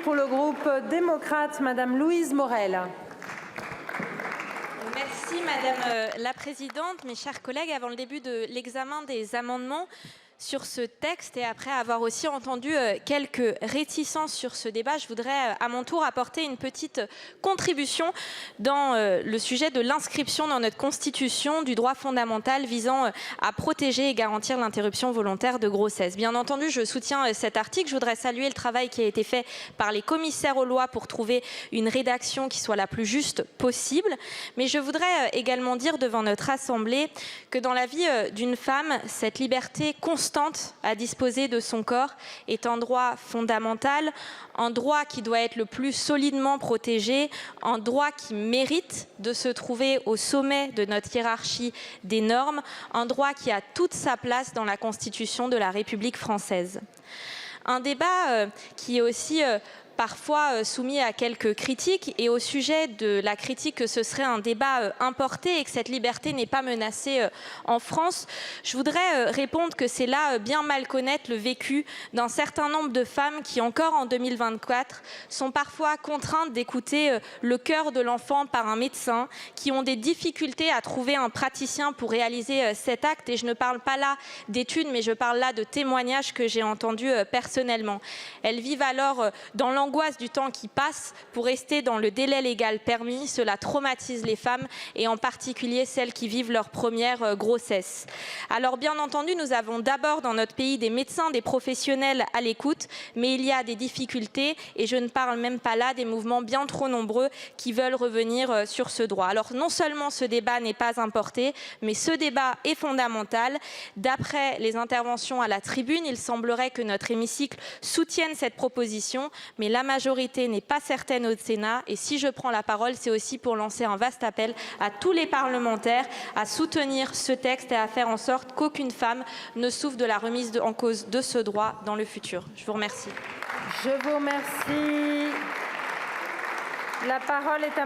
pour le groupe démocrate, Madame Louise Morel. Merci Madame la Présidente. Mes chers collègues, avant le début de l'examen des amendements sur ce texte et après avoir aussi entendu quelques réticences sur ce débat, je voudrais à mon tour apporter une petite contribution dans le sujet de l'inscription dans notre Constitution du droit fondamental visant à protéger et garantir l'interruption volontaire de grossesse. Bien entendu, je soutiens cet article. Je voudrais saluer le travail qui a été fait par les commissaires aux lois pour trouver une rédaction qui soit la plus juste possible. Mais je voudrais également dire devant notre Assemblée que dans la vie d'une femme, cette liberté constante à disposer de son corps est un droit fondamental, un droit qui doit être le plus solidement protégé, un droit qui mérite de se trouver au sommet de notre hiérarchie des normes, un droit qui a toute sa place dans la Constitution de la République française. Un débat qui est aussi parfois soumis à quelques critiques, et au sujet de la critique que ce serait un débat importé et que cette liberté n'est pas menacée en France, je voudrais répondre que c'est là bien mal connaître le vécu d'un certain nombre de femmes qui, encore en 2024, sont parfois contraintes d'écouter le cœur de l'enfant par un médecin, qui ont des difficultés à trouver un praticien pour réaliser cet acte. Et je ne parle pas là d'études, mais je parle là de témoignages que j'ai entendus personnellement. Elles vivent alors dans l'angoisse du temps qui passe pour rester dans le délai légal permis. Cela traumatise les femmes et en particulier celles qui vivent leur première grossesse. Alors bien entendu, nous avons d'abord dans notre pays des médecins, des professionnels à l'écoute, mais il y a des difficultés et je ne parle même pas là des mouvements bien trop nombreux qui veulent revenir sur ce droit. Alors non seulement ce débat n'est pas importé, mais ce débat est fondamental. D'après les interventions à la tribune, il semblerait que notre hémicycle soutienne cette proposition, mais la majorité n'est pas certaine au Sénat. Et si je prends la parole, c'est aussi pour lancer un vaste appel à tous les parlementaires à soutenir ce texte et à faire en sorte qu'aucune femme ne souffre de la remise en cause de ce droit dans le futur. Je vous remercie. Je vous remercie. La parole est à